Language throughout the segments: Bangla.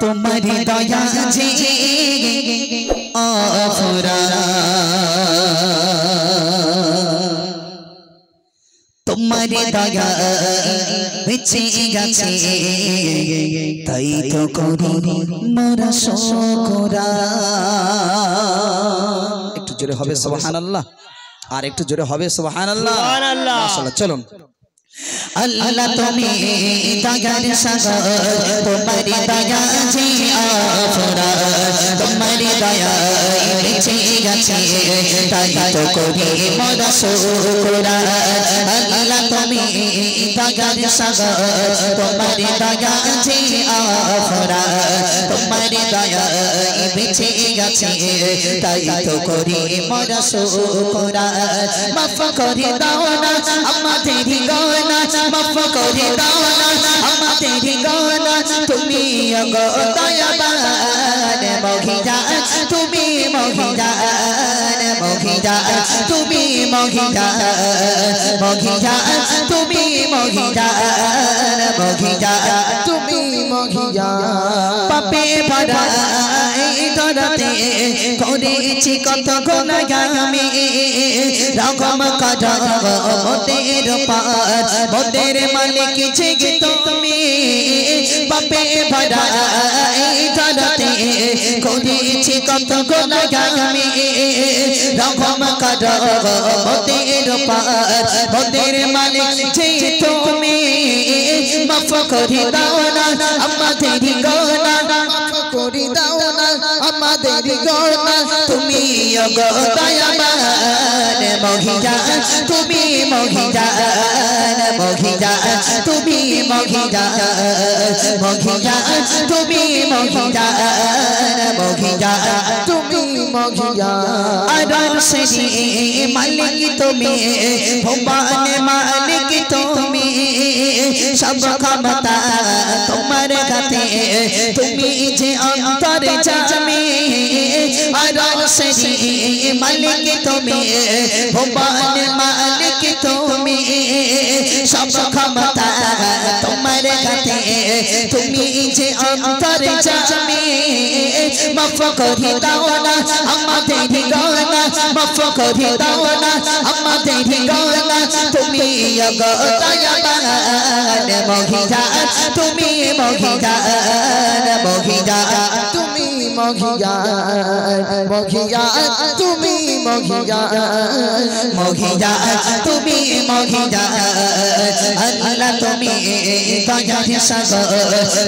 तुम्हारी दया जी आफरा तुम्हारी दया बेचे गেছে তাই তো করি মোরা শুকরা একটু জোরে হবে সুবহানাল্লাহ আর একটু জোরে হবে সুবহানাল্লাহ সুবহানাল্লাহ মাশাআল্লাহ চলুন अल्लाह तुम्हें दयार सागर तुम्हारी दया जी आफरा तुम्हारी दया बेचे गেছে তাই তো করি মোরা শুকরা अल्लाह तुम्हें दयार सागर तुम्हारी दया जी आफरा तुम्हारी दया बेचे গেছে তাই তো করি মোরা শুকরা মাফ করে দাও না আমাদের গানা माफ करे दाओ ना हमारे गाना तुमी अगो दयाबान मोहिजान तुमी मोहिजान मोहिजान तुमी मोहिजान मोहिजान तुमी मोहिजान मोहिजान तुमी मोहिजान पापे भरा धरते करेছি কত গুনাহ আমি রকম করা মোদের পার মোদের মালিক যে তুমি পাপে ভরা ধরতে করেছি কত গুনাহ আমি রকম করা মোদের পার মোদের মালিক যে তুমি মাফ করে দাও না আমাদের গুনাহ মাফ করে দাও না আমাদের গুনাহ তুমি ওগো দয়াবান মোহিজান তুমি মোহিজান মোহিজান তুমি মোহিজান মোহিজান তুমি মোহিজান মোহিজান তুমি মোহিজান আরশে মালিক তুমি ভুবন মালিক তুমি সব ক্ষমতা তোমার হাতে তুমি যে অন্তর জামে আরশে মালিক তুমি ভুবন মালিক তুমি সব ক্ষমতা তোমার হাতে তুমি যে অন্তর জামে মাফ করে দাও না আমাদের গুনাহ মাফ করে দাও না আমাদের গুনাহ তুমি ওগো দয়াবান মোহিজান তুমি মোহিজান মোহিজান তুমি মোহিজান মোহিজান তুমি মোহিজান মোহিজান তুমি মোহিজান আল্লাহ তুমি দয়ার সাগর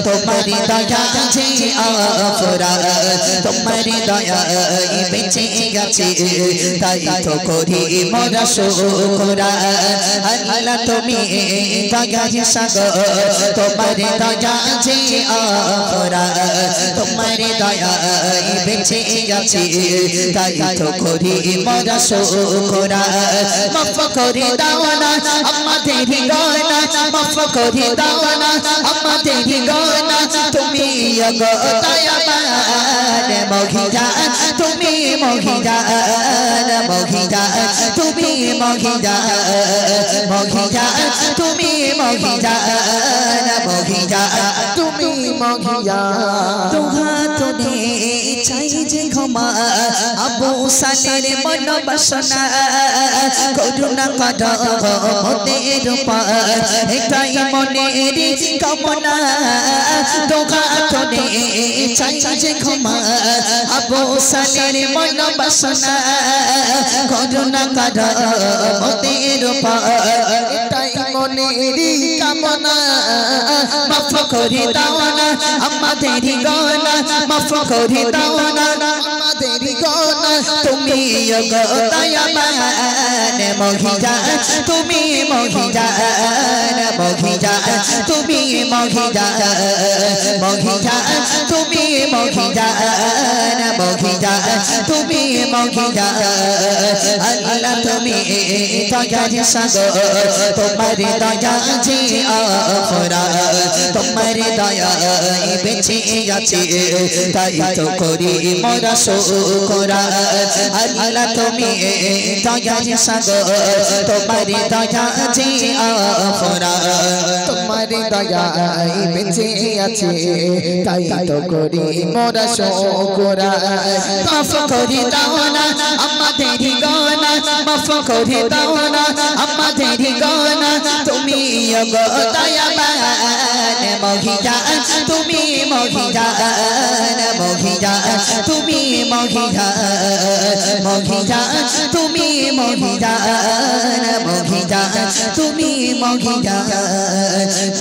তোমারি দয়া যে আফরা তোমারি দয়া বেঁচে গেছে তাই তো করি মোরা শুকরা আল্লাহ তুমি দয়ার সাগর তোমারি দয়া যে আফরা তোমারি দয়া বেঁচে গেছে তাই তো করি মোরা শুকরা মাফ করে দাও না আমাদের গুনাহ মাফ করে দাও না আমাদের গুনাহ তুমি ওগো দয়াবান মোহিজান তুমি মোহিজান মোহিজান তুমি মোহিজান মোহিজান তুমি মোহিজান মোহিজান তুমি মোহিজান দুহাত নিয়ে চাই যে ক্ষমা আবু সালের মন বাসনা করুণা করো মোদের উপর এটাই মনের কামনা দুহাত নিয়ে চাই যে ক্ষমা আবু সালের মন বাসনা করুণা করো মোদের উপর এটাই মনের কামনা মাফ করে দাও না আমাদের গুনাহ মাফ করে দাও না আমাদের গুনাহ তুমি ওগো দয়াবান মোহিজান তুমি মোহিজান মোহিজান তুমি মোহিজান মোহিজান তুমি মোহিজান মহিয়া তুমি মহিয়া আল্লাহ তুমি দয়ার সাগর তোমার দয়া যে আখরা তোমার দয়া বেঁচে আছে তাই তো করি মোরা শুকর আল্লাহ তুমি দয়ার সাগর তোমার দয়া যে আখরা তোমার দয়া বেঁচে আছে তাই তো করি মোরা শুকর মাফ করে দাও না আমাদের গুনাহ মাফ করে দাও না আমাদের গুনাহ তুমি গো দয়াবান মহিয়া তুমি মহিয়া মহিয়া তুমি মহিয়া মহিয়া তুমি মহিয়া মহিয়া তুমি মহিয়া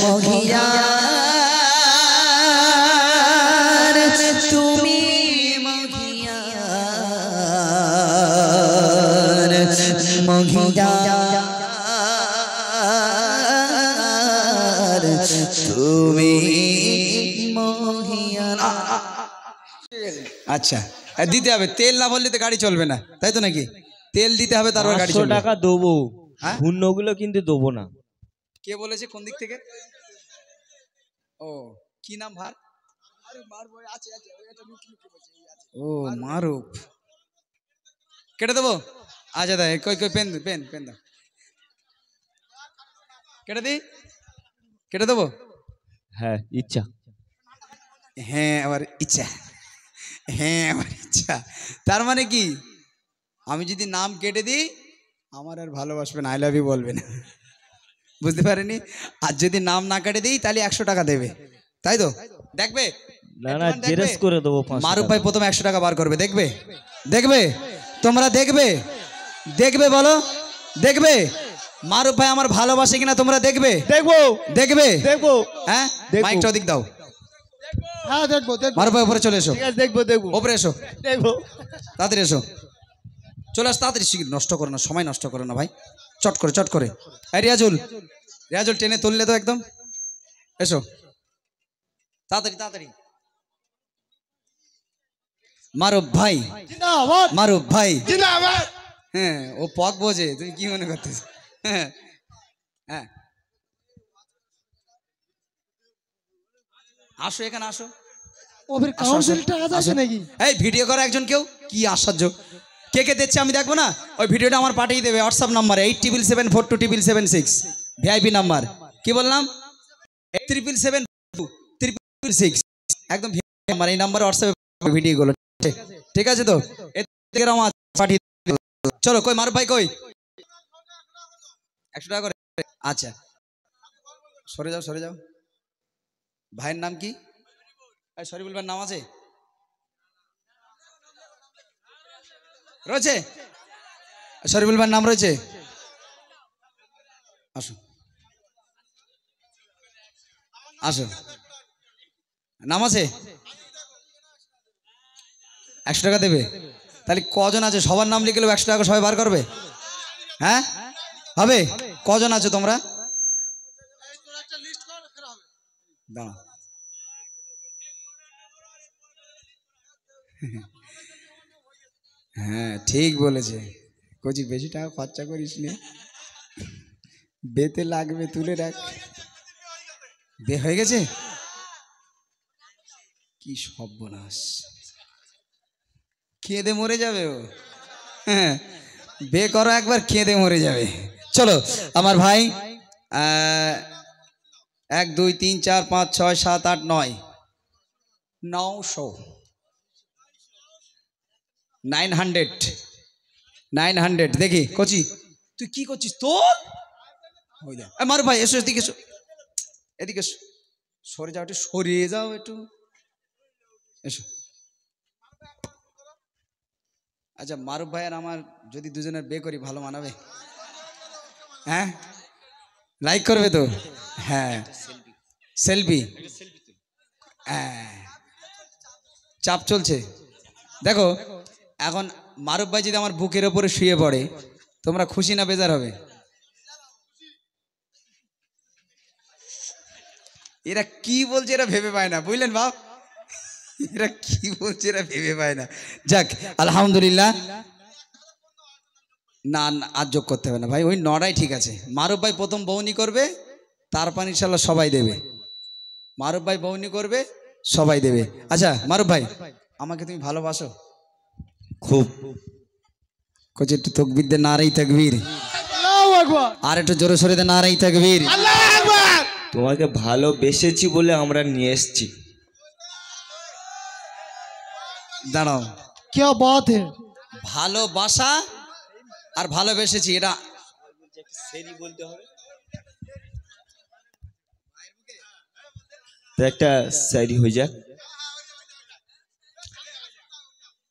মহিয়া তুমি মহিয়া মহিয়া তুমি মহিয়া আচ্ছা দিতে হবে তেল না বললে তো গাড়ি চলবে না তাই তো নাকি তেল দিতে হবে তারপর গাড়ি চলবে 500 টাকা দেবো শূন্যগুলো কিন্তু দেবো না কে বলেছে কোন দিক থেকে ও কি নাম ভাই ও মারুফ কেটে দেবো আচ্ছা দাই কই কই পেন পেন পেন দাও কেটে দি কেটে দেবো হ্যাঁ ইচ্ছা হ্যাঁ আমার ইচ্ছা হ্যাঁ আমার ইচ্ছা তার মানে কি আমি যদি নাম কেটে দিই আমার আর ভালোবাসবেন আই লাভ ইউ বলবেন বুঝতে পারেনি আর যদি নাম না কেটে দিই তাহলে 100 টাকা দেবে তাই তো দেখবে না না জেরক্স করে দেবো 500 মারুফ ভাই প্রথম 100 টাকা বার করবে দেখবে দেখবে তোমরা দেখবে দেখবে বলো দেখবে মারুফ ভাই আমার ভালোবাসে কিনা তোমরা দেখবে দেখবো দেখবে দেখবো হ্যাঁ মাইকটা ওদিক দাও হ্যাঁ দেখবো দেখবো মারুফ ভাই উপরে চলে এসো ঠিক আছে দেখবো দেখবো উপরে এসো দেখবো তাড়াতাড়ি এসো চলে আস তাড়াতাড়ি শিগগির নষ্ট করো না সময় নষ্ট করো না ভাই চট করে এই রিয়াজুল রিয়াজুল টেনে তুললে তো একদম এসো তাড়াতাড়ি তাড়াতাড়ি মারুফ ভাই জিন্দাবাদ মারুফ ভাই জিন্দাবাদ হ্যাঁ ও পক বোঝে তুমি কি মনে করতেছ হ্যাঁ হ্যাঁ আসো এখানে আসো ওদের কাউন্সিলটা আছে নাকি এই ভিডিও করে একজন কেউ কি আশ্চর্য কে কে দিচ্ছে আমি দেখবো না ওই ভিডিওটা আমার পাঠিয়ে দেবে হোয়াটসঅ্যাপ নাম্বারে 8774277776 ভিআইপি নাম্বার কি বললাম 8774277776 একদম ভিআইপি নাম্বার এই নাম্বারে হোয়াটসঅ্যাপে ভিডিওগুলো ঠিক আছে তো এর থেকে আমার পাঠিয়ে চলো কই মারুফ ভাই কই 100 টাকা করে আচ্ছা সরে যাও ভাইয়ের নাম কি শরীফুল ভাইয়ের নাম আছে রয়েছে শরীফুল ভাইয়ের নাম রয়েছে আসো আসো নাম আছে 100 টাকা দেবে তাহলে কজন আছে সবার নাম লিখলে 100 টাকা সবাই বার করবে হ্যাঁ হবে কজন আছো তোমরা দাঁড়াও হ্যাঁ ঠিক বলেছে কচি বেশি টাকা খরচা করিস নে বেতে লাগবে তুলে রাখ বে হয়ে গেছে কি সর্বনাশ খেয়ে মরে যাবে ও হ্যাঁ বে করো একবার খেয়ে মরে যাবে চলো আমার ভাই 1 2 3 4 5 6 7 8 9 900 900 দেখি কচি তুই কি করছিস তোর মারুফ ভাই এসো এদিকে এসো এদিকে এসো সরে যাও একটু সরিয়ে যাও একটু এসো আচ্ছা মারুফ ভাই আর আমার যদি দুজনের বে করি ভালো মানাবে হ্যাঁ লাইক করবে তো হ্যাঁ সেলফি হ্যাঁ চাপ চলছে দেখো এখন মারুফ ভাই যদি আমার বুকের ওপরে শুয়ে পড়ে তোমরা খুশি না বেজার হবে এরা কি বলছে এরা ভেবে পায় না বুঝলেন বাপ এরা কি বলছে, এরা ভেবে পায় না। যাক আলহামদুলিল্লাহ। না না, আর যোগ করতে হবে না ভাই, ওই নড়াই ঠিক আছে। মারুফ ভাই প্রথম বউনি করবে, তারপর ইনশাল্লাহ সবাই দেবে। মারুফ ভাই বউনি করবে, সবাই দেবে। আচ্ছা মারুফ ভাই, আমাকে তুমি ভালোবাসো? খুব। কোচে একটু তকবীর দে, নারাই তাকবীর। আল্লাহু আকবার। আর একটু জোরে সরে দে, নারাই তাকবীর। আল্লাহু আকবার। তোমাকে ভালোবেসেছি বলে আমরা নিয়ে এসেছি। দাঁড়াও, क्या बात है। ভালোবাসা আর ভালোবেসেছি এটা तो एक शायरी हो जाए।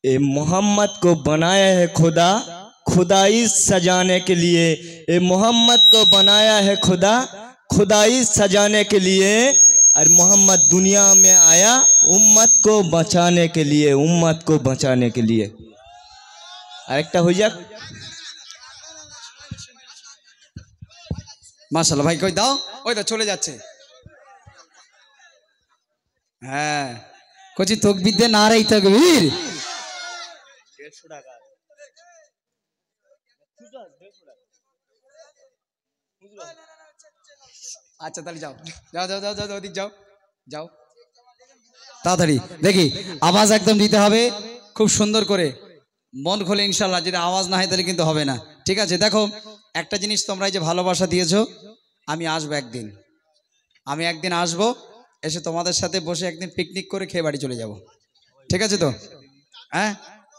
ए मोहम्मद को बनाया है खुदा, खुदाई सजाने के लिए। ए मोहम्मद को बनाया है खुदा, खुदाई सजाने के लिए। और मोहम्मद दुनिया में आया उम्मत को बचाने के लिए, उम्मत को बचाने के लिए। আরেকটা হয়ে যাক। মাশাআল্লাহ ভাই, কই দাও, ওই তো চলে যাচ্ছে। হ্যাঁ কোচি তকবীর দে, নারাই তাকবীর। আচ্ছা তাহলে যাও যাও যাও যাও যাও, ওদিক যাও যাও তাড়াতাড়ি। দেখি আওয়াজ একদম দিতে হবে খুব সুন্দর করে, মন খোলে ইনশাল্লাহ। যদি আওয়াজ না হয় তাহলে কিন্তু হবে না, ঠিক আছে? দেখো একটা জিনিস, তোমরা এই যে ভালোবাসা দিয়েছো, আমি আসবো একদিন, আমি একদিন আসবো, এসে তোমাদের সাথে বসে একদিন পিকনিক করে খেয়ে বাড়ি চলে যাব। ঠিক আছে তো? হ্যাঁ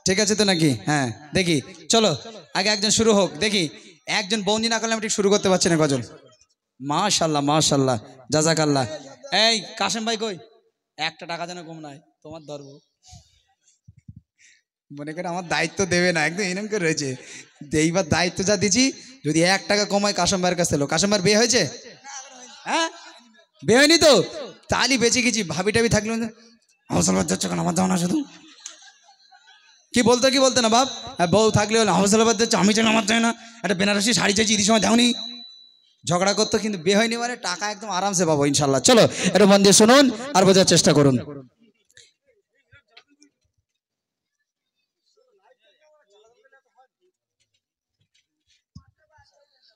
ঠিক আছে তো নাকি? হ্যাঁ দেখি চলো আগে একজন শুরু হোক, দেখি একজন বন্দি না করলে আমি ঠিক শুরু করতে পারছি না গজল। মাশাল্লাহ মাশাল্লাহ, জাজাকাল্লাহ। এই কাশেম ভাই কই, একটা টাকা যেন কম নাই, তোমার ধরবো। মনে করে আমার দায়িত্ব দেবে না, একদম এরকম করে রয়েছে। এইবার দায়িত্ব যা দিচ্ছি, যদি 1 টাকা কমায় কাশেম ভাইয়ের কাছে এলো। কাশেম ভাইয়ের বিয়ে হয়েছে? হ্যাঁ বিয়ে হয়নি তো, তালি বেঁচে গেছি। ভাবি টাবি থাকলো হাউসালাবাদ যাচ্ছে কেন, আমার যাও না শুধু। কি বলতে না বাপ, বউ থাকলে হলো হাউসালাবাদ যাচ্ছে, আমি চাই আমার চাই না। একটা বেনারসি শাড়ি চাইছি, ঈদের সময় দাওনি। ঝগড়া করতো, কিন্তু বিয়ে হয়নি, মানে টাকা একদম আরামসে পাবো ইনশাল্লাহ। চলো একটু মন দিয়ে শুনুন আর বোঝার চেষ্টা করুন।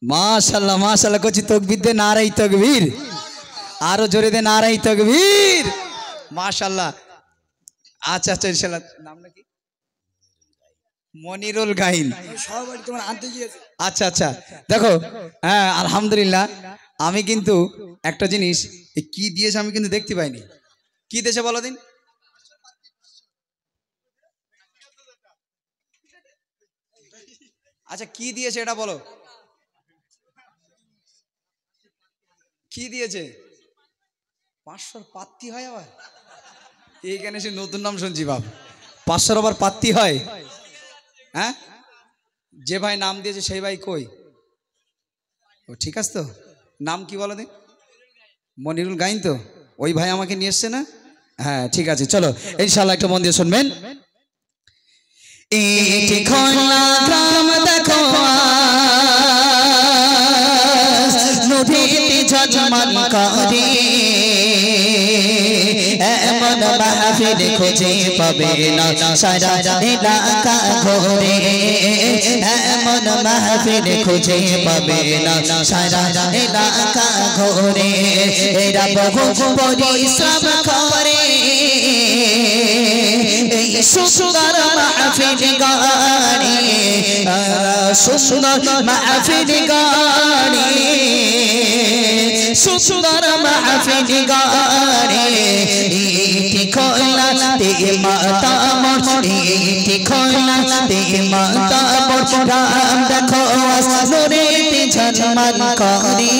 মাশাল্লাহ মাশাল্লাহ, করছি তকবীর দে, নারাই তাকবীর। আরো জোরে দে, নারাই তাকবীর। মাশাল্লাহ। আচ্ছা আচ্ছা ইনশাল্লাহ। নামটা কি? মনিরুল গাইন। আচ্ছা আচ্ছা, দেখো হ্যাঁ আলহামদুলিল্লাহ। আমি কিন্তু একটা জিনিস, কি দিয়েছে আমি কিন্তু দেখতে পাইনি। কি দিয়েছে বলো দিন? আচ্ছা কি দিয়েছে এটা বলো, কি দিয়েছে? 500 পাত্তি হয় আবার? এইখানে সে নতুন নাম শুনছি বাপ, 500 আবার পাত্তি হয়? হ্যাঁ যে ভাই নাম দিয়েছে সেই ভাই কই? ও ঠিক আছে তো, নাম কি বলো দিন? মনিরুল গাইন তো, ওই ভাই আমাকে নিয়ে এসছে না? হ্যাঁ ঠিক আছে, চলো ইনশাআল্লাহ একটু মন দিয়ে শুনবেন। ইটি খোলা গ্রাম দেখো নদীতে ঝলমল করে, এমন মাহফিল খুঁজে পাবে না সারা এলাকা ঘুরে। এমন মাহফিল খুঁজে পাবে না সারা এলাকা ঘুরে। এরা বহু পরিশ্রম করে এই সুন্দর মাহফিল গানে, সুন্দর মাহফিল গানে, সুন্দর মাহফিল গানে। ইটি খোলা তে মাতা মোর, ইটি খোলা তে মাতা মোর, রাম দেখো নূরেতে ঝলমল করে।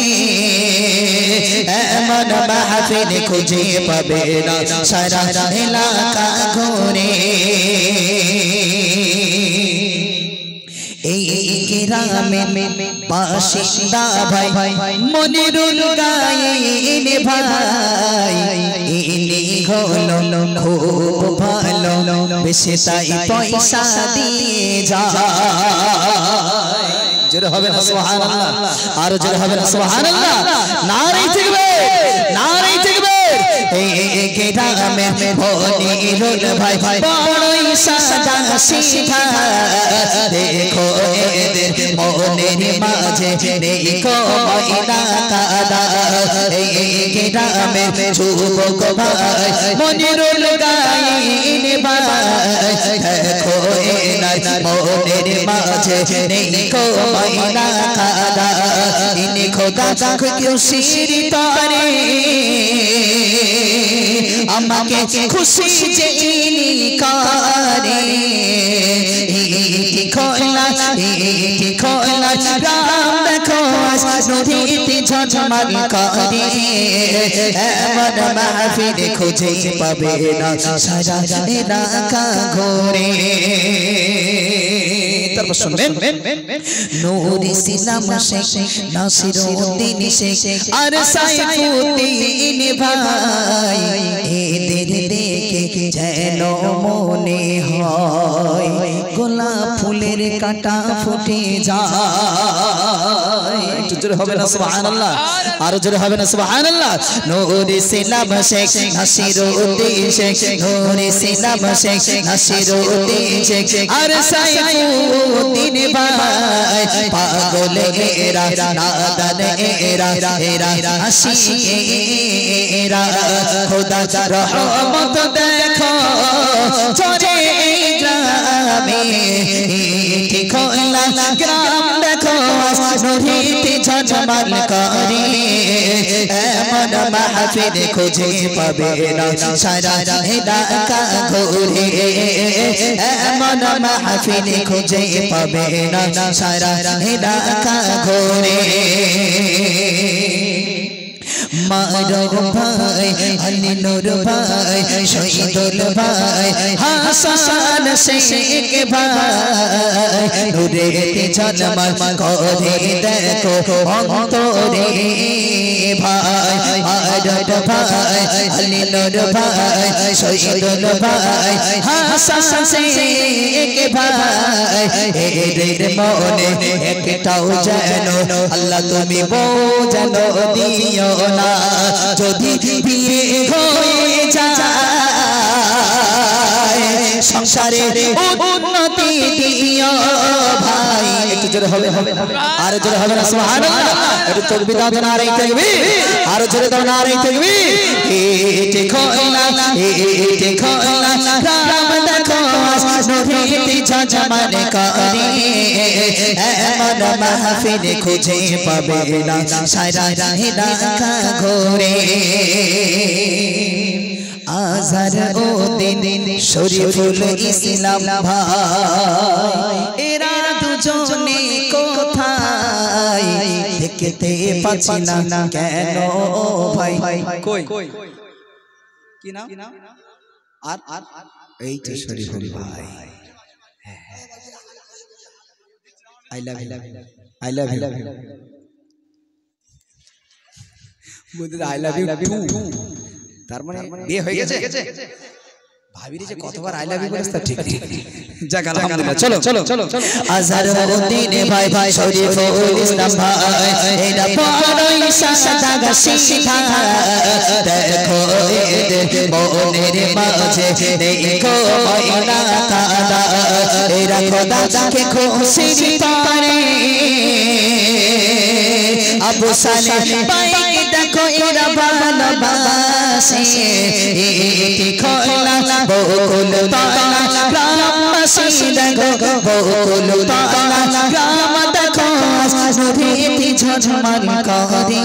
এমন মাহফিল খুঁজে পাবে না সারা এলাকা ঘুরে। এই গ্রামে বাসিন্দা ভাই মনিরুল গাইন ভাই, ইনি হলো খুব ভালো, বেশি তাই পয়সা দিয়ে যায়। জোরে হবে না সুবহানাল্লাহ, আর জোরে হবে না সুবহানাল্লাহ। নারী থাকবে, নারী থাকবে। গ্রামের মনিরুল ভাই বড়ই সাদা সিধা দেখো এদের মনের মাঝে নেই কো ময়না কাদা গ্রামের যুবক ভাই মনিরুল গাইন ভাই দেখো এদের মনের মাঝে নেই কো ময়না কাদা ইনি খোদা খুশির তরে আমাকে খুশি যে ইনি করে খোলা রাম দেখো নদীতে ঝঝমাল করে এমন মাহফিল খুঁজে পাবে না সারা এলাকা ঘোরে তারপর শুনবেন নূর ইসলাম শেখ নাসিরউদ্দিন শেখ আর সাইফুদ্দিন ভাই এদের দেখে যেন মনে হয় গোলাপ ফুলের কাঁটা ফুটে যায় একটু জোরে হবে না সুবহানাল্লাহ আরো জোরে হবে না সুবহানাল্লাহ নূর ইসলাম শেখ নাসিরউদ্দিন শেখ নূর ইসলাম শেখ নাসিরউদ্দিন শেখ আর সাইফুদ্দিন ভাই পাগল এরা নাদান এরা আশিক এরা খোদা রহমত দেখো চরে গ্রামে খোলা গ্রাম দেখো নদীতে ঝঝমাল করে এমন মাহফিল খুঁজে পাবে না সারা এলাকা ঘুরে এমন মাহফিল খুঁজে পাবে না সারা এলাকা ঘুরে মারুফ ভাই আলী নূর ভাই শহীদুল ভাই হাসান শেখ ভাই নূরেতে ঝলমল করে দেখো অন্তরে ভাই মারুফ ভাই আলী নূর ভাই শহীদুল ভাই হাসান শেখ ভাই এদের মনে একটাও যেন আল্লাহ তুমি বোঝানো দিও না যদি বিয়ে হয়ে যায় সংসারে উন্নতি দিও ভাই একটু জোরে হবে আর জোরে হবে না সুবহানাল্লাহ একটু তাকবীর দাও নারে তাকবীর আর জোরে দাও নারে তাকবীর দেখো রাম দেখো নদীতে ঝঝমাল করে এমন মাহফিল খুঁজে পাবে না সারা এলাকা ঘোরে আজহার উদ্দিন শরীফুল ইসলাম ভাই এরা দুজনে কোথায় দেখতে পাচ্ছি না কেন ভাই কই কি নাম আর এই তো শরীফুল ভাই আই লাভ ইউ বলতে আই লাভ ইউ টু তার মানে বিয়ে হয়ে গেছে ভাবিরে যে কতবার আই লাভ ইউ বলেছ তা ঠিক যাক আলহামদুলিল্লাহ চলো আজহার উদ্দিন ভাই শরীফুল ইসলাম ভাই এরা বড়ই সাদা সিধা দেখো এদের মনের মাঝে দেখো ময়না কাদা এরা খোদা যাকে খুশি করে আবু সালেহ বাইক দেখো এরা ভালোবাসে খোলা বকুল তলা গ্রামবাসী দেখো বকুল তলা গ্রাম দেখো নদীতে ঝঝমাল করে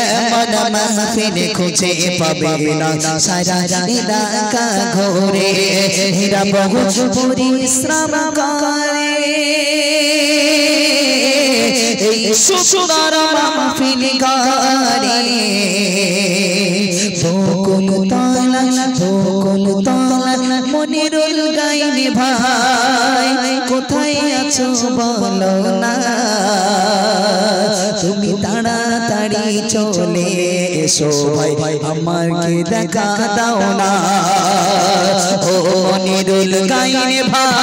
এমন মাহফিল খুঁজে পাবে না সারা এলাকা ঘোরে এরা বহু পরিশ্রম করে এই সুন্দর মাহফিল করে বকুল তলা মনিরুল গাইন ভাই কোথায় আছো বলো না তুমি তাড়াতাড়ি চলে এসো ভাই আমাকে দেখা দাও না ও মনিরুল গাইন ভাই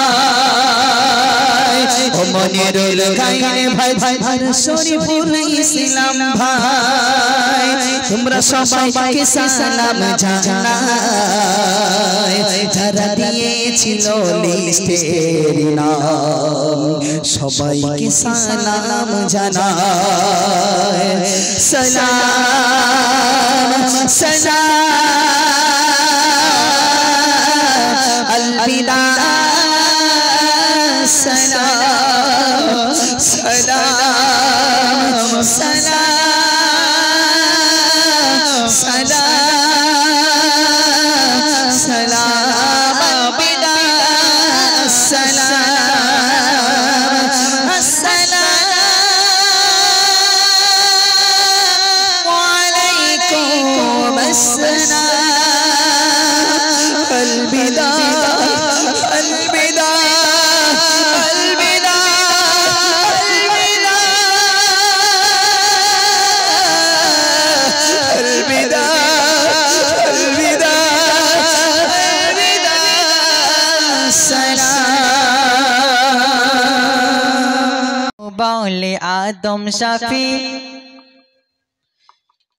ও মনিরুল গাইন ভাই আর শরীফুল ইসলাম ভাই তোমরা সবাইকে সালাম জানাই যারা দিয়েছিল লিস্টের নাম সবাইকে সালাম জানাই সালাম সালাম Alvida salam salam salam salam salam bida salam assalamu alaikum assalam albida बोले आदम शाफी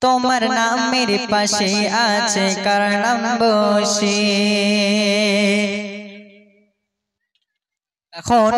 তোমার নাম মেরে পাশে আছে কারণম বসে এখন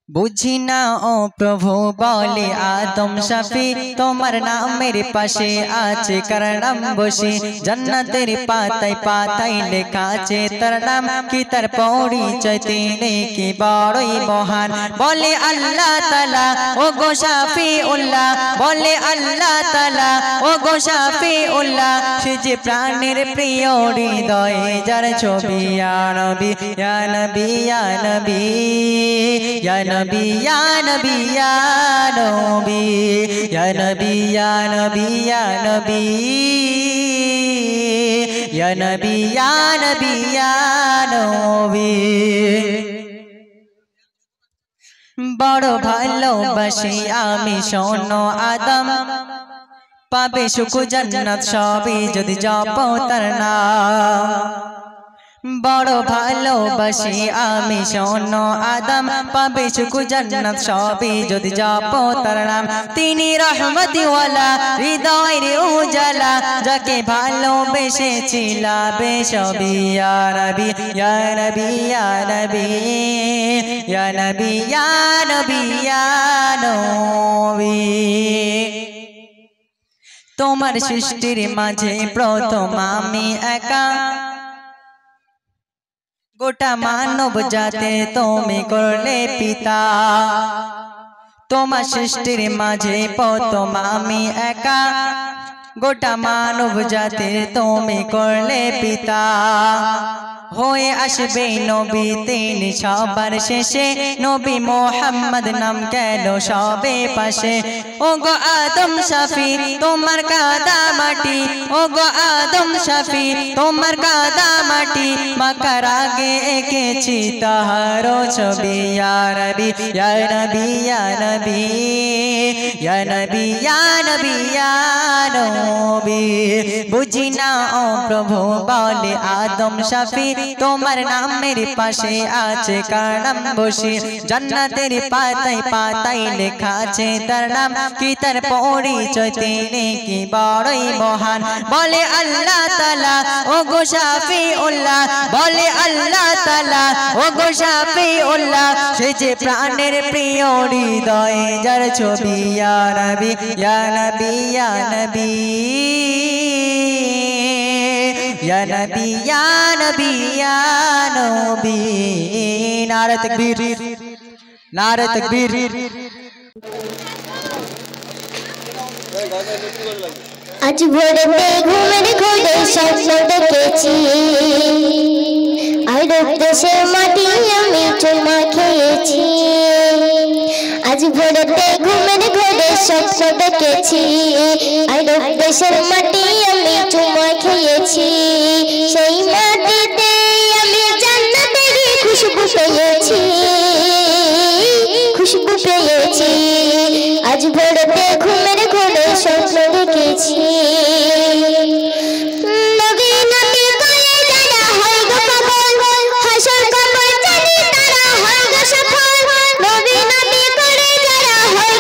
বুঝি না ও প্রভু বলে আদম শাফি তোমার নাম মেরে পাশে আছে কারণম বসে জান্নাতের পাতায় পাতায় লেখা আছে তার নাম কি তার পরিচয় তিনি কি বড়ই মহান বলে আল্লাহ তাআলা ও গো শাফিউল্লাহ বলে আল্লাহ তাআলা ও গো শাফিউল্লাহ সে যে প্রাণের প্রিয় হৃদয়ে যার ছবি ইয়া নবী ইয়া নবী ইয়া নবী ইয়া नबी या नबी या नबी या नबी या नबी या नबी या नबी या नबी या नबी बड़ भालोबासी आमी शोनो आदम पाबे सुख जन्नत सबई जदि जपो तार नाम बड़ भालोबासी आमी शोनो आदम पाबे सुख जन्नत सबई जदि जपो तार नाम तिनी रहमतवाला हृदयेर उजाला जाके भालोबेसेछि लाभे सबई या नबी या नबी या नबी या नबी या नबी या नबी तोमार सृष्टिर माझे प्रथम आमी एका गोटा मानव जाते तुमी करले पिता तोमार सृष्टिर माझे प्रथम आमी एका गोटा मानव जाते तुमी करले पिता होए आसबे नबी तिनी सबार शेषे नबी मुहम्मद नाम केलो सबे पाशे ओगो आदम शाफी तोमार कादा माटी ओगो आदम शाफी तोमार कादा माटी माकार आगे एकेछि ताहारो छबि या नबी या नबी या नबी या नबी या नबी या नबी बुझी ना ओ प्रभु बोले आदम शाफी তোমার নামের পাশে আছে কারণম বসে জান্নাতের পাতায় পাতায় লেখা আছে তার নাম কি তার পরিচয় তিনি কি বড়ই মহান বলে আল্লাহ তাআলা ও গো শাফিউল্লাহ বলে আল্লাহ তাআলা ও গো শাফিউল্লাহ সে যে প্রাণের প্রিয় হৃদয়ে যার ছবি ইয়া নবী ইয়া নবী ইয়া নবী या नबी या नबी या नबी नारे तकबीर नारे तकबीर आज भोरते घुमेर घोड़े स्वप्न देखेছি আরব দেশের মাটি আমি চুমা খেয়েছি आज भोरते घुमेर घोड़े स्वप्न देखेছি আরব দেশের মাটি আমি চুমা খেয়েছি সেই মাটিতে আমি জান্নাতের খুশবু পেয়েছি आज भोरते घुमेर घोड़े स्वप्न देखेছি नबी नबी করে যারা হয় গো পাগল হাসর কবর জানি তারা হয় গো সফল নবী নবী করে যারা হয়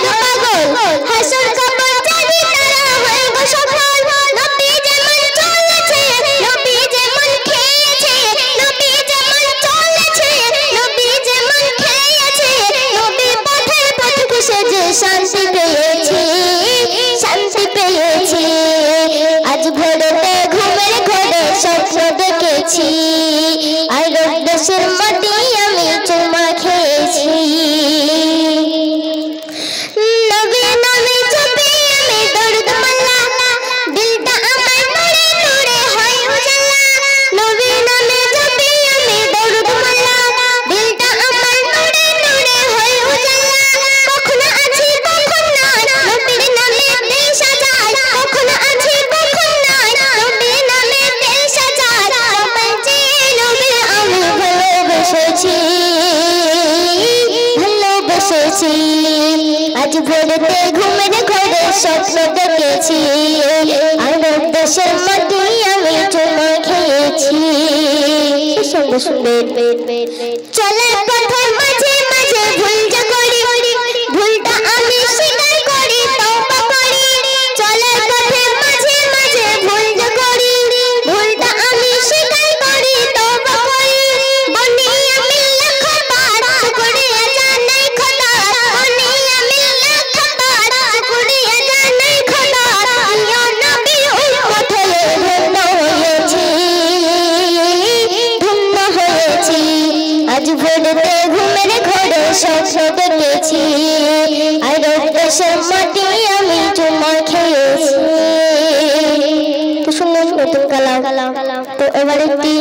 শান্তি পেয়েছি, শান্তি পেয়েছি। আজ ভোরেতে ঘুমের ঘরে স্বপ্ন দেখেছি, আরব দেশের মাটি আমি চুমা খেয়েছি। নবী নামে জপে আমি দরুদ মালা, দিলটা আমার নূরে নূরে হয় উজালা। নবী নামে জপে আমি দরুদ মালা, দিলটা আমার নূরে নূরে হয় উজালা। কখনো আছি কখন নাই, নবীর নামে দিল সাজাই। কখনো আছি কখন নাই, নবীর নামে দিল সাজাই। আমার যে নবী আমি ভালোবেসেছি, ভালোবেসেছি। আজ ভোরেতে ঘুমের ঘরে স্বপ্ন দেখেছি, আরব দেশের মাটি আমি চুমা খেয়েছি। সঙ্গে সঙ্গে চলার পথে মাঝে মাঝে ভুল যে করি, ভুলটা আমি স্বীকার করি, তওবা করি। চলার পথে মাঝে মাঝে ভুল যে করি, ভুলটা আমি স্বীকার করি, তওবা করি। বনি আমি লাখবার শুকরিয়া জানাই খোদা, বনি আমি লাখবার শুকরিয়া জানাই খোদা। ইয়া নবী উম্মত হয়ে ধন্য হয়েছি, ধন্য হয়েছি। আজ ভোরেতে ঘুমের ঘরে স্বপ্ন দেখেছি, আরব দেশের মাটি আমি চুমা খেয়েছি। তো শুনলাম নতুন কালাম। তো এবার একটি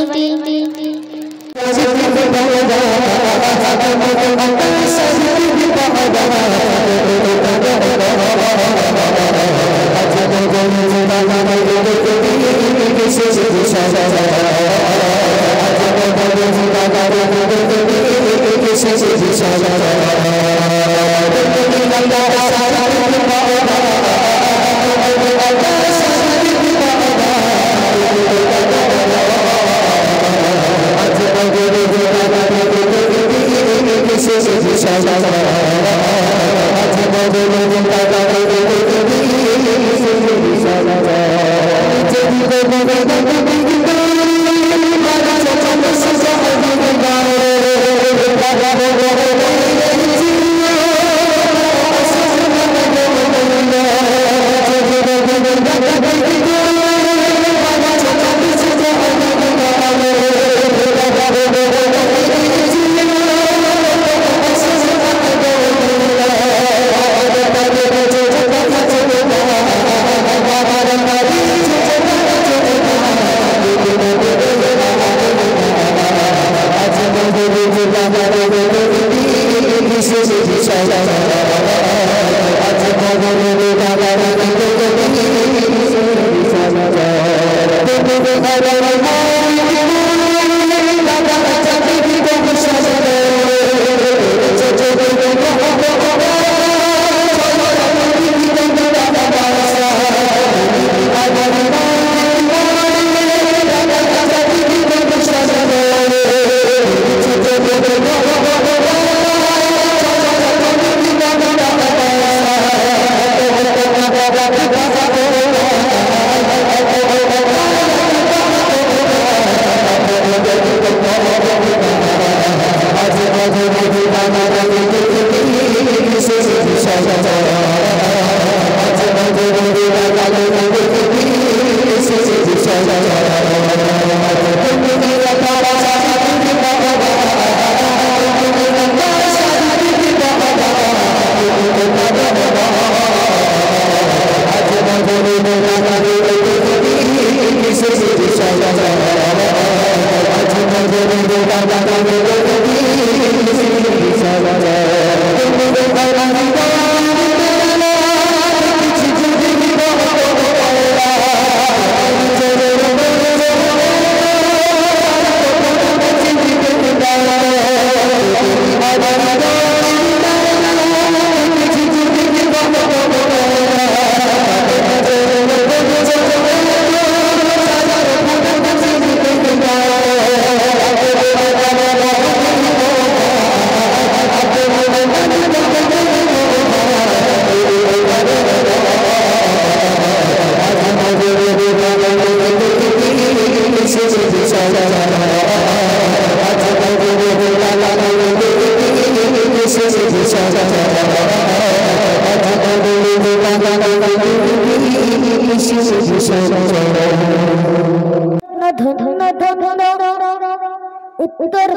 উত্তর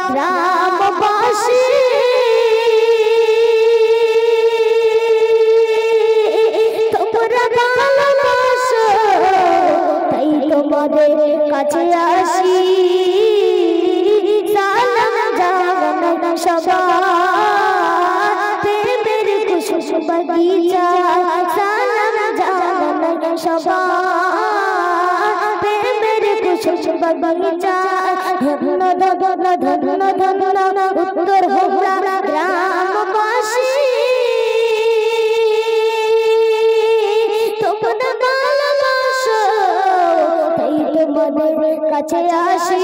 গ্রামবাসী তোমরা ভালোবাসো তাই তোমাদের কাছে আসি সালাম জানাই সবাই প্রেমের খুশবু বাগিচা সালাম জানাই সবাই প্রেমের খুশবু বাগিচা ধন্য ধন্য ধন্য ধন্য উত্তর গ্রামবাসী তোমরা ভালোবাসো তাই তোমাদের কাছে আসি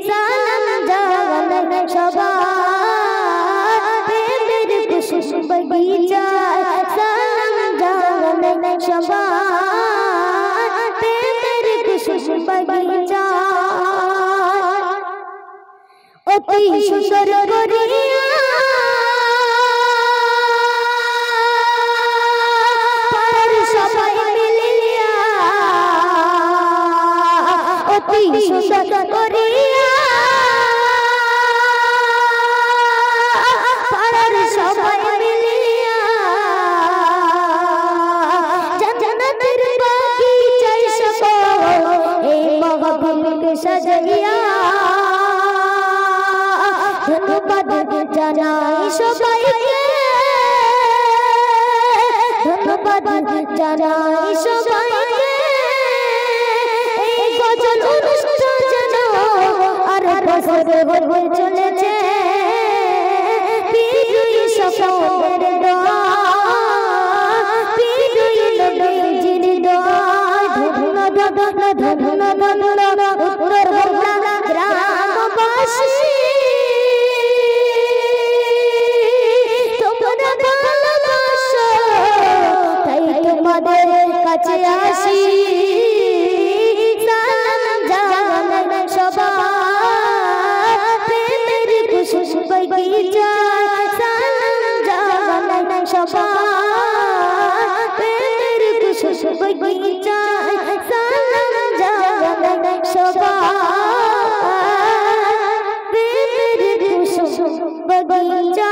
সালাম জানাই সবাই প্রেমের খুশবু বাগিচা সালাম জানাই সবাই প্রেমের খুশবু বাগিচা অতি সুন্দর করিয়া পার সবাই মিলিয়া অতি সুন্দর করিয়া পার সবাই মিলিয়া জান্নাতের বাগিচায় সবাই এই মহবুবকে সাজাইয়া ধন্যবাদ জানাই সবাইকে ধন্যবাদ জানাই সবাইকে এই গজল অনুষ্ঠান যেন আর বছর হয়ে চলেছে বিজয়ী সফলের দোয়া বিজয়ী নবীজির দোয়া ধন্য ধন্য ধন্য ধন্য উত্তর গ্রামবাসী তোমাদের কাছে আসি সালাম জানাই সবাই প্রেমের খুশবু বাগিচা সালাম জানাই সবাই প্রেমের খুশবু বাগিচা সালাম জানাই সবাই প্রেমের খুশবু বাগিচা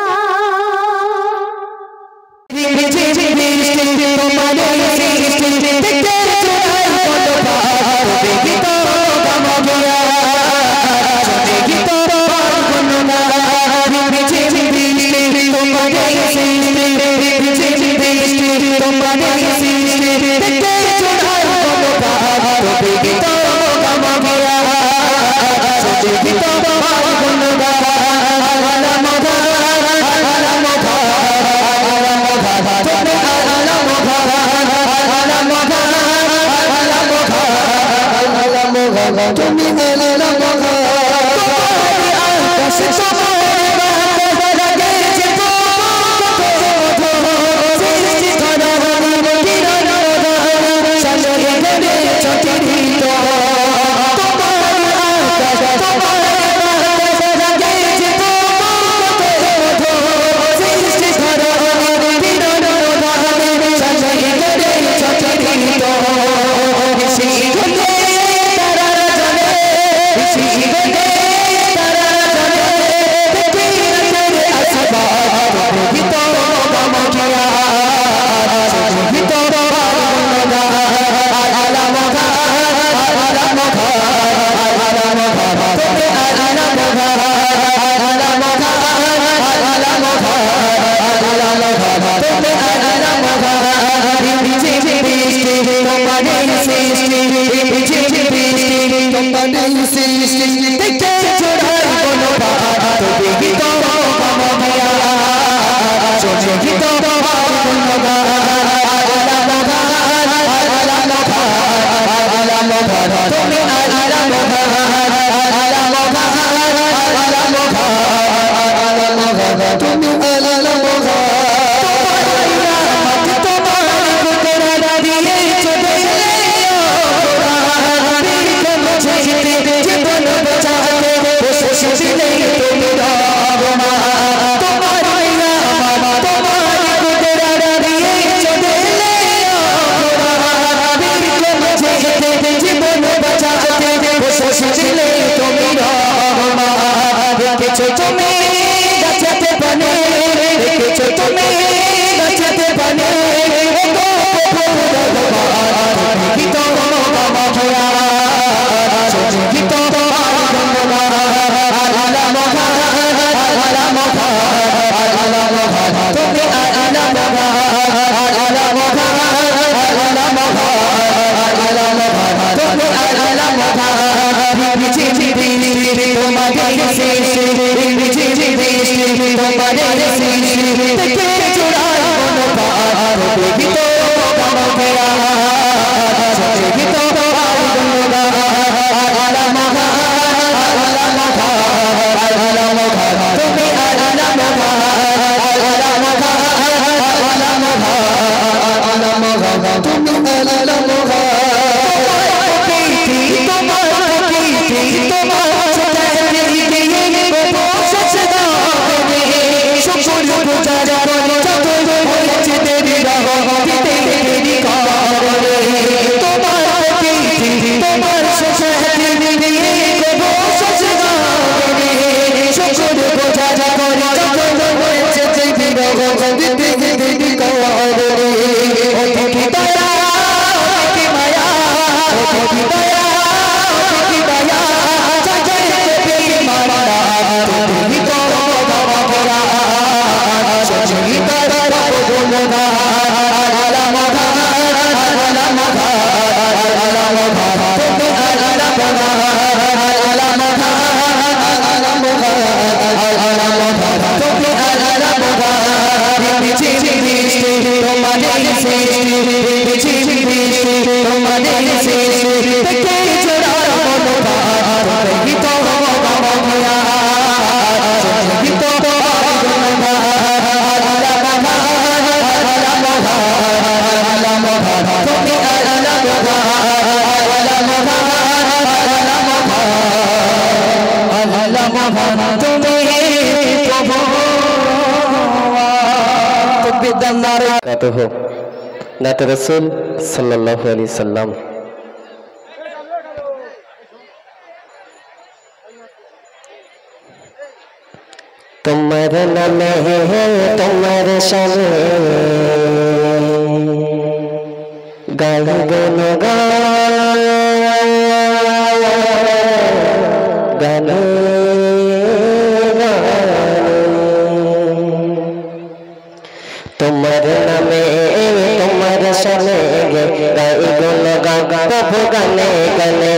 তুমি গাছেতে বনে রেখেছো তুমি গাছেতে বনে গো প্রভু ভগবান গীত মহাভয়া গীত মহাভয়া আলা মহা আলা মহা আলা মহা তুমি আলা মহা আলা মহা আলা মহা আলা মহা তুমি আলা মহা বিচি বিচি তোমাদের শেষে বিচি বিচি তোমাদের শেষে থেকে চুরাই মনোভাব গীত মহাভয়া গীত মহাভয়া আলা মহা আলা মহা আলা মহা তুমি আলা মহা আলা মহা আলা মহা আলা মহা তুমি আলা মহা তোমার नात रसूल सल्लल्लाहु अलैहि वसल्लम। तुम्हार नाम है तुम्हार शान गान गान गान तुम्हार नाम तुम्हार शान गाई गुन गा प्रभु गाने गाने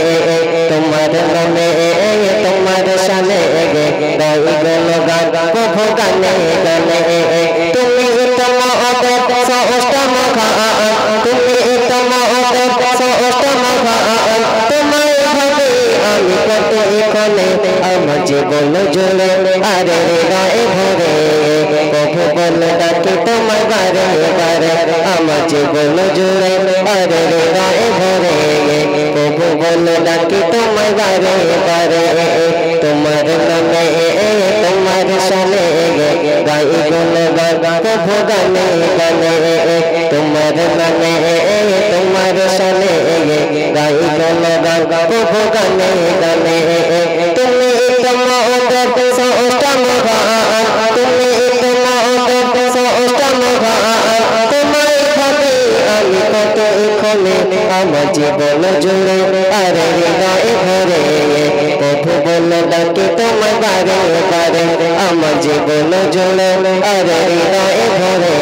तुम्हार नाम तुम्हार शान गाई गुन गा प्रभु गाने गाने তুমি তম অদত সষ্টম খান তুমি তম অদত সষ্টম খান তোমার ভাবে আমি কত এখানে আমার জীবন জুড়ে আরে গায়ে ভরে প্রভু বলে ডাকি তোমার বারে বারে আমার জীবন জুড়ে আরে গায়ে ভরে প্রভু বলে ডাকি তোমার বারে বারে তোমার নামে তোমার শানে গাই গুণ গা প্রভু গানে গানে তোমার নামে তোমার শানে গাই গুণ গা প্রভু গানে গানে তুমি তম অদত সষ্টম খান তুমি তম অদত সষ্টম খান তোমার ভাবে আমি কত এখানে আমার জীবন জুড়ে আরে গায়ে ভরে প্রভু বলে ডাকি তোমার বারে বারে আমার জীবন জুড়ে আরে গায়ে ভরে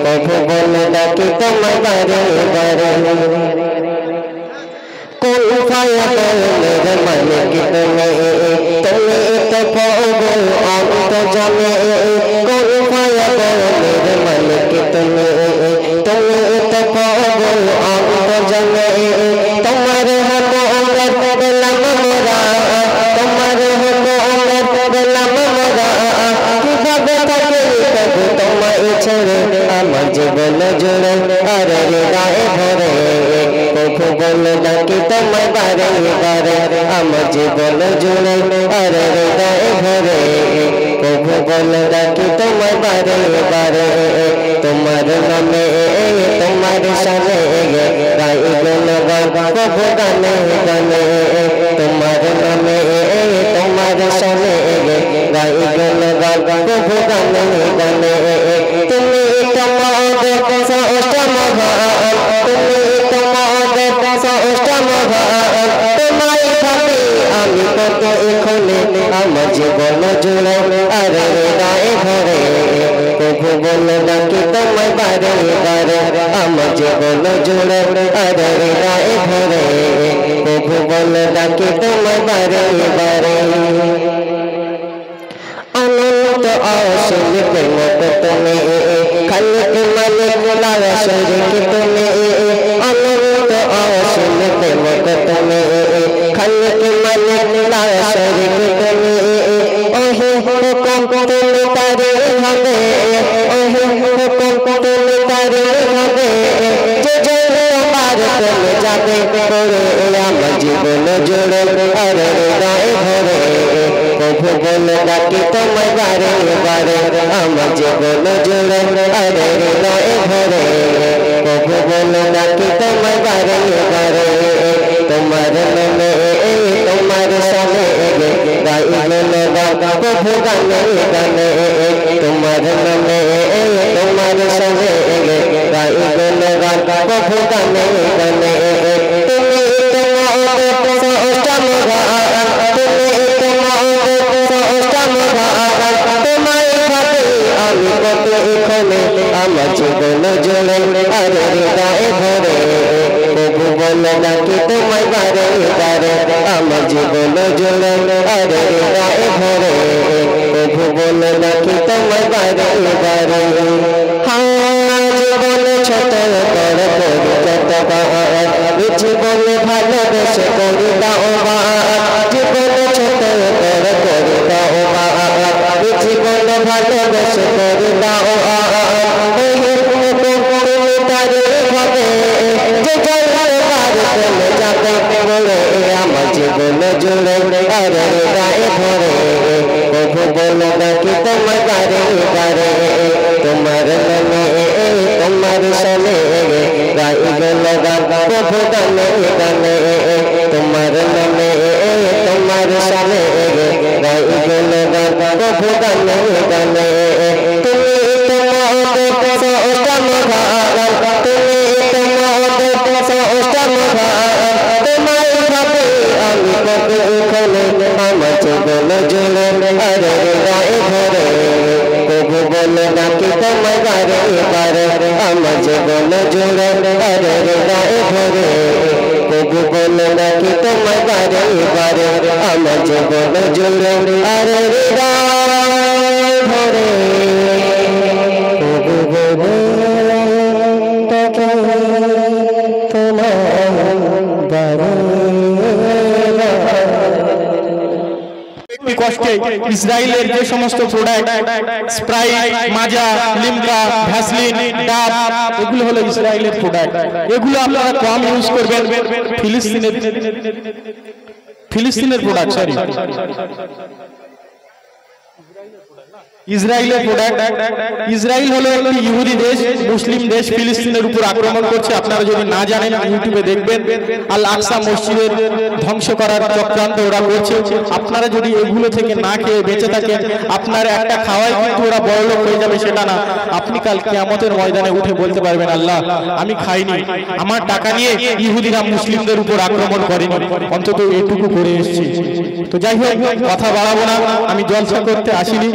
প্রভু বলে ডাকি তোমার বারে বারে কোন ফায়া মেরে মালিক তুমি তো প্রভু অন্ত জানে কোন ফায়া মেরে মালিক তুমি তো প্রভু অন্ত জানে তোমার হাত অঙ্গত দিলাম মোরা তোমার হাত অঙ্গত দিলাম মোরা কিভাবে থাকে প্রভু তোমার ছেড়ে আমার জীবন জুড়ে আরে গায়ে ভরে প্রভু বলে ডাকি তোমার বারে বারে আমার জীবন জুড়ে আরে গায়ে ভরে প্রভু বলে ডাকি তোমার বারে বারে তোমার নামে তোমার শানে গাই গুণ গা প্রভু গানে গানে তোমার নামে তোমার সনে গাই গান গান প্রভু গানে গানে তুমি তোমাদের ষষ্ঠ মহান তুমি তোমাদের ষষ্ঠ মহান তোমায় ভাবে আমি কত এখানে আমার জীবন জুড়ে আরে গায়ে ঘরে প্রভু বলে ডাকি তোমায় বারে বারে আমার জীবন জুড়ে আরে গায়ে ঘরে প্রভু বলে ডাকি তোমায় বারে বারে অনন্ত অসীম প্রেম তুমি খালিক মালিক লালা শরীক তুমি অনন্ত অসীম প্রেম তুমি খালিক মালিক লালা শরীক তুমি ওহে হুকুম তুমি তারে হবে ওহে হুকুম তুমি তারে হবে যে যে তোমার তুমি যাবে করে আমার জীবন জুড়ে আরে গায়ে ঘরে প্রভু বলে ডাকি তোমায় বারে বারে আমার জীবন জুড়ে আরে গায়ে ঘরে প্রভু বলে ডাকি তোমায় বারে বারে তোমার নামে তোমার সামনে গাই গানে প্রভু গানে গানে তোমার নামে তোমার সামনে গাই গানে প্রভু গানে গানে তুমি তোমাদের ষষ্ঠ মহান তুমি তোমাদের ষষ্ঠ মহান তোমায় ভাবে আমি কত এখানে আমার জীবন জুড়ে আরে গায়ে ঘরে প্রভু বলে ডাকি তোমায় বারে বারে আমার জীবন জুড়ে আরে গায়ে ঘরে প্রভু বলে ডাকি তোমায় বারে বারে জীবন ছোট বড় করি যত জীবনে ভালোবেসে করি দাও জীবন ছোট বড় করি দাও জীবনে ভালোবেসে করি দাও তারে হবে যে চলে যাবে বলে আমার জীবন জুড়ে আরে গায়ে ঘরে প্রভু বলে ডাকি তোমায় বারে বারে তোমার নামে তোমার সনে গাই গান প্রভু গানে গানে তোমার নামে তোমার সনে গাই গান প্রভু গানে গানে তুমি তোমাদের ষষ্ঠ মহান তুমি তোমাদের ষষ্ঠ মহান তোমায় ভাবে আমি কত এখানে আমার জীবন জুড়ে আরে গায়ে ঘরে প্রভু বলে ডাকি তোমায় বারে বারে আমার জীবন জুড়ে আরে গায়ে ঘরে প্রভু বলে ডাকি তোমায় বারে বারে আমার জীবন জুড়ে আরে গায়ে ঘরে প্রভু বলে ডাকি তোমায় বারে কষ্টে ইসরায়েলের যে সমস্ত প্রোডাক্ট স্প্রাইট মাজা লিমকা ভ্যাসলিন ডাব এগুলো হলো ইসরায়েলের প্রোডাক্ট এগুলো আপনারা কম ইউজ করবেন ফিলিস্তিনের প্রোডাক্ট সরি ইসরায়েলের প্রোডাক্ট ইসরায়েল হলো একটি ইহুদি দেশ মুসলিম দেশ ফিলিস্তিনের উপর আক্রমণ করছে আপনারা যদি না জানেন ইউটিউবে দেখবেন আল আকসা মসজিদের ধ্বংস করার চক্রান্ত ওরা করছে আপনারা যদি এগুলো থেকে না খেয়ে বেঁচে থাকেন আপনার একটা খাওয়াই কিন্তু ওরা বড়লোক হয়ে যাবে সেটা না আপনি কাল কিয়ামতের ময়দানে উঠে বলতে পারবেন আল্লাহ আমি খাইনি আমার টাকা নিয়ে ইহুদিরা মুসলিমদের উপর আক্রমণ করেনি অন্তত এইটুকু করে এসেছি তো যাই হোক কথা বাড়াবো না আমি জলসা করতে আসিনি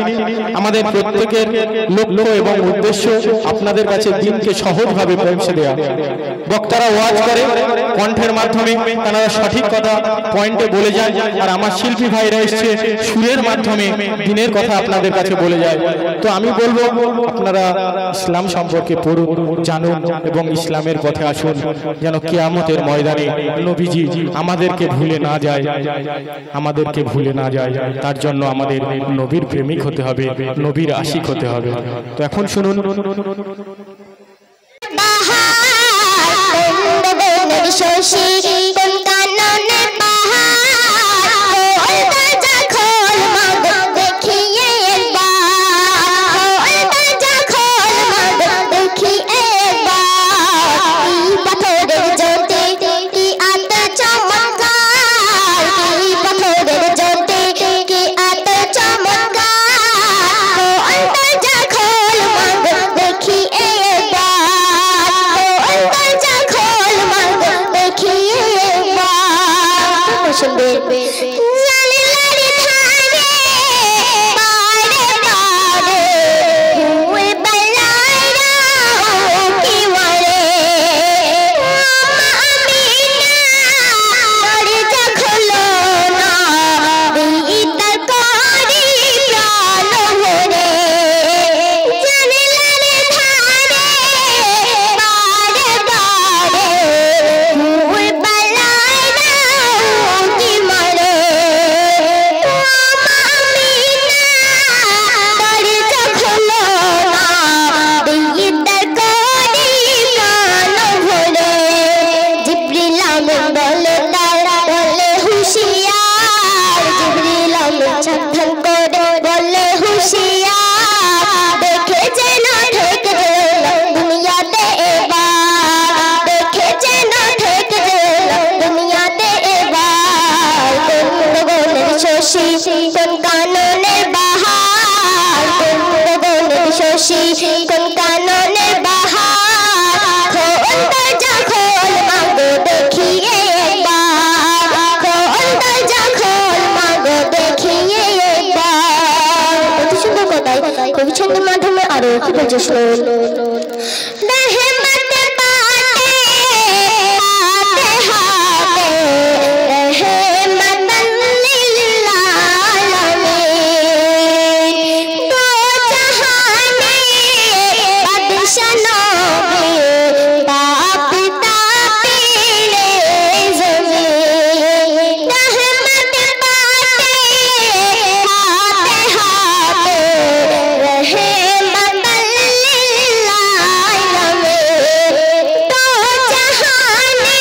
আমাদের প্রত্যেকের লক্ষ্য এবং উদ্দেশ্য আপনাদের কাছে দিনকে সহজভাবে পৌঁছে দেওয়া বক্তারা ওয়াজ করে কণ্ঠের মাধ্যমে তারা সঠিক কথা পয়েন্টে বলে যায় আর আমার শিল্পী ভাইরা এসছে সুরের মাধ্যমে দিনের কথা আপনাদের কাছে বলে যায় তো আমি বলবো আপনারা ইসলাম সম্পর্কে পড়ুন জানুন এবং ইসলামের পথে আসুন যেন কিয়ামতের ময়দানে নবীজি আমাদেরকে ভুলে না যায় আমাদেরকে ভুলে না যায় তার জন্য আমাদের নবীর প্রেমিক হতে হবে নবীর আশিক হতে হবে তো এখন শুনুন শশী কোন কাননে বাহার খোল দরজা খোল মাগো দেখিয়ে একবার খোল দরজা খোল মাগো দেখিয়ে একবার কত সুন্দর কথাই কবি ছন্দের মাধ্যমে আরো কি বলছে শুনুন রহমত পাতে হাতে হাতে রহমতান লিল আলামিন দো জাহানে বাদশা নবী তাপ তাপিলে জমিন রহমত পাতে হাতে হাতে রহমতান লিল আলামিন দো জাহানে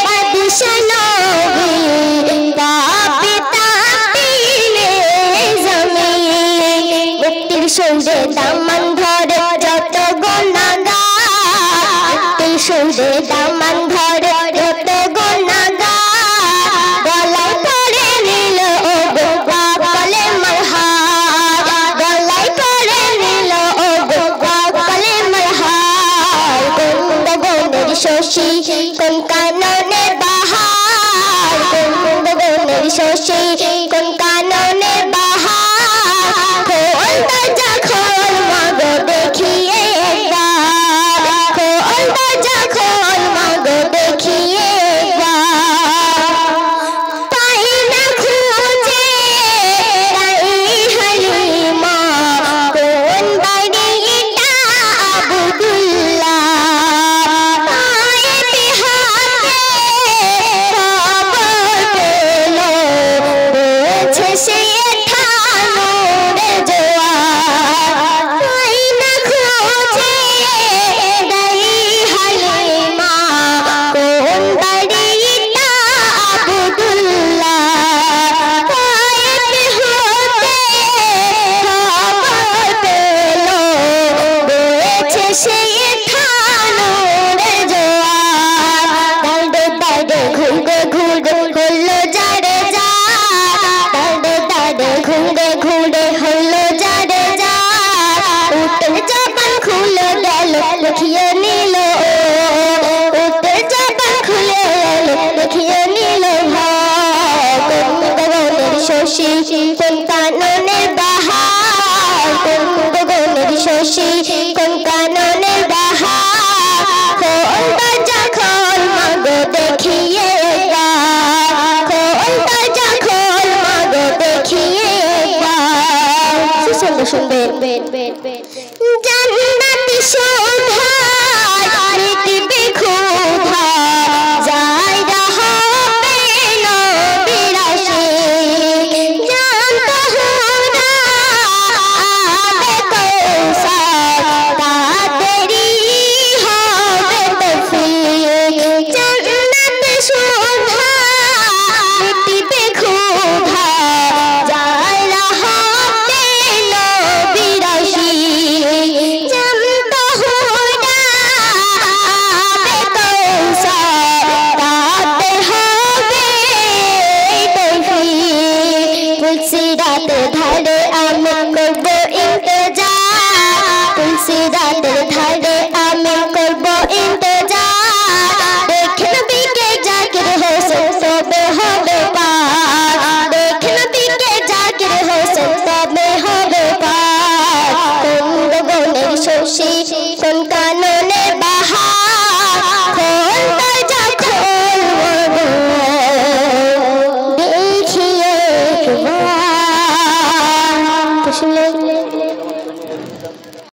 বাদশা নবী তাপ তাপিলে জমিন মুক্তির সৌদে দামান ধরে যত গুনাহগার মুক্তির সৌদে দামান ধরে যত গুনাহগার গলায় করে নিল ও গোপা কলেমার হার গলায় করে নিল ও গোপা কলেমার হার কোন গগনের শশী কোন কাননে বাহার কোন গগনের শশী কোন কাননে বাহার খোল দরজা খোল মাগো দেখিয়ে একবার খোল দরজা খোল মাগো দেখিয়ে একবার পাই না খুঁজে রাই হালিমা কোন বাড়িটা আব্দুল্লাহ পায়ে বিহাতে খবর পেল বলছে সে থানোরে জোয়ার পাই না খুঁজে রাই হালিমা কোন বাড়িটা আব্দুল্লাহ পায়ে বিহাতে খবর পেল বলছে সে থানোরে জোয়ার দাঁড়ে দাঁড়ে ঘুরে ঘুরে হলো যারে যা দাঁড়ে দাঁড়ে ঘুরে ঘুরে হলো যারে যা উঠে জবান খুলে গেল লিখিয়ে নিল উঠে জবান খুলে গেল লিখিয়ে নিল কোন গগনের শশী কোন কাননের বাহার কোন গগনের শশী কোন কাননের বাহার খোল দরজা খোল মাগো দেখিয়ে একবার খোল দরজা খোল মাগো দেখিয়ে একবার সুন্দর সুন্দর জান্নাতি শোভা পৃথিবী খুব